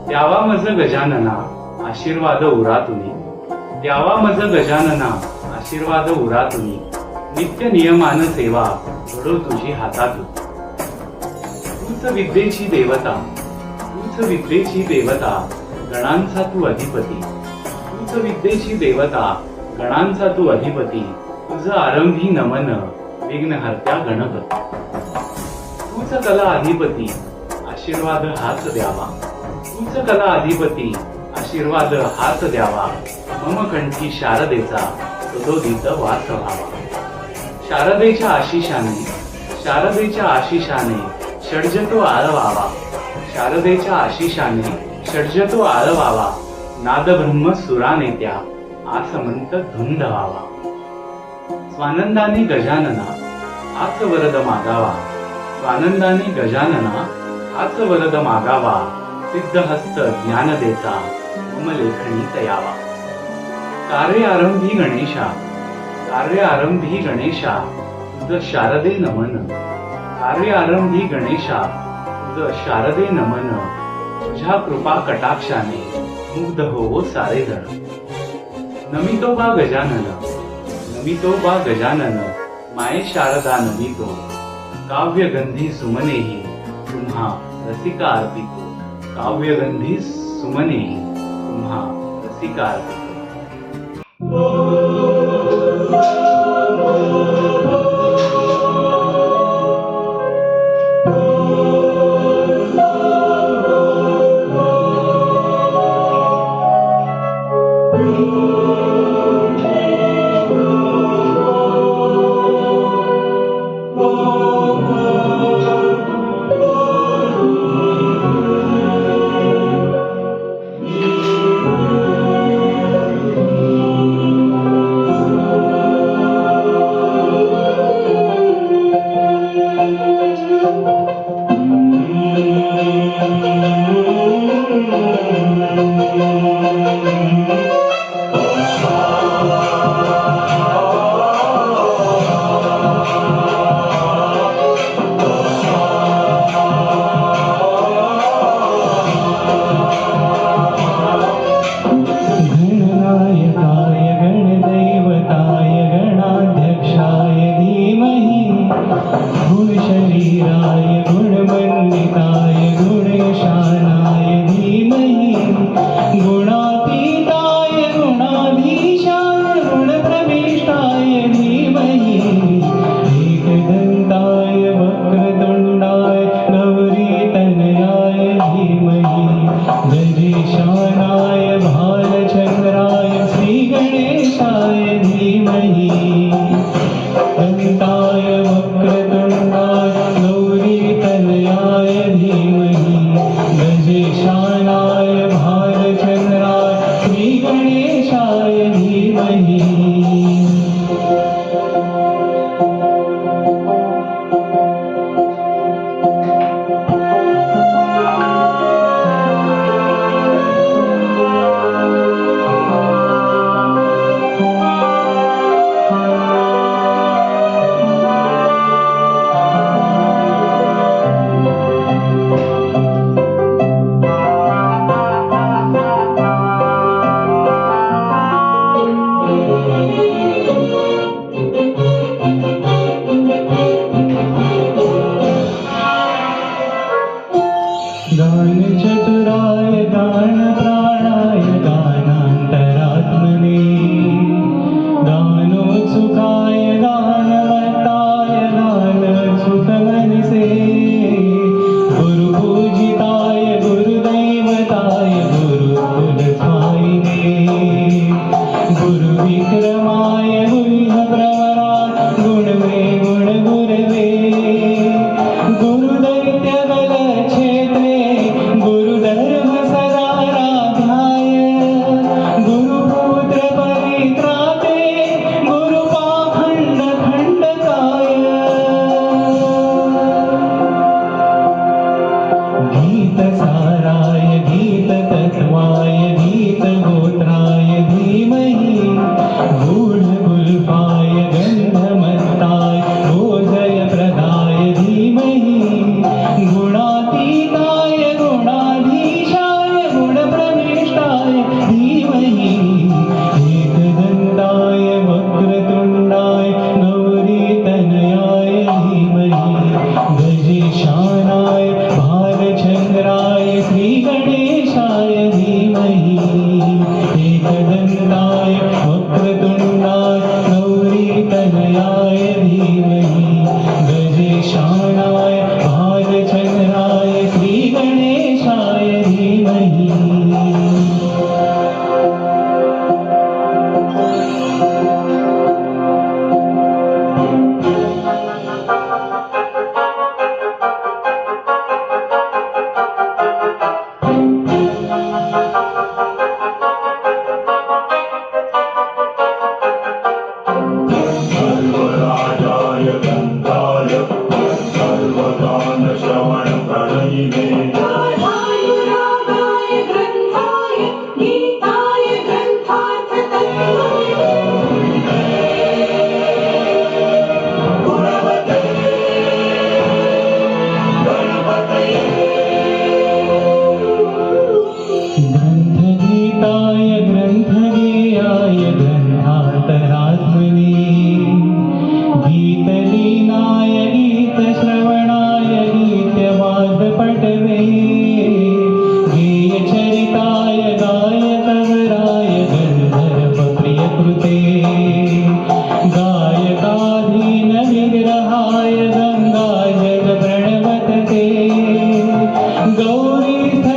द्यावा मज गजानना आशीर्वाद उरातुनी, द्यावा मज गजानना आशीर्वाद उरातुनी, नित्य नियमान सेवा घडो तुझी हातातून. तूच विद्येची देवता, तूच विद्येची देवता, गणांचा तू अधिपती, तूच विद्येची देवता, गणांचा तू अधिपती, तुझ आरंभी नमन विघ्नहर्त्या गणपती. तूच कला अधिपती आशीर्वाद हाच द्यावा, तूच कला अधिपती आशीर्वाद हाच द्यावा, मम कंठी शारदेचा सदोदित वास व्हावा. शारदेच्या आशिषाने, शारदेच्या आशिषाने षड्जतो आळवावा, शारदेच्या आशिषाने षड्जतो आळवावा, नाद ब्रह्म सुराने त्या आसमंत धुंद व्हावा. स्वानंदाने गजानना हाच वरद मागावा, स्वानंदाने गजानना हाच वरद मागावा, सिद्धहस्त ज्ञानदेचा मम लेखणीत यावा. कार्य आरंभी गणेशा, कार्य आरंभी गणेशा तुझ शारदे नमन, कार्य आरंभी गणेशा तुझ शारदे नमन, तुझ्या कृपा कटाक्षाने मुग्ध हो सारे जण. नमितो बा गजानन, नमितो बा गजानन, माये शारदा नमितो, काव्यगंधी सुमनेही तुम्हा रसिका अर्पितो, काव्यगंधी सुमनेही तुम्हा रसिका अर्पितो. विठ्ठल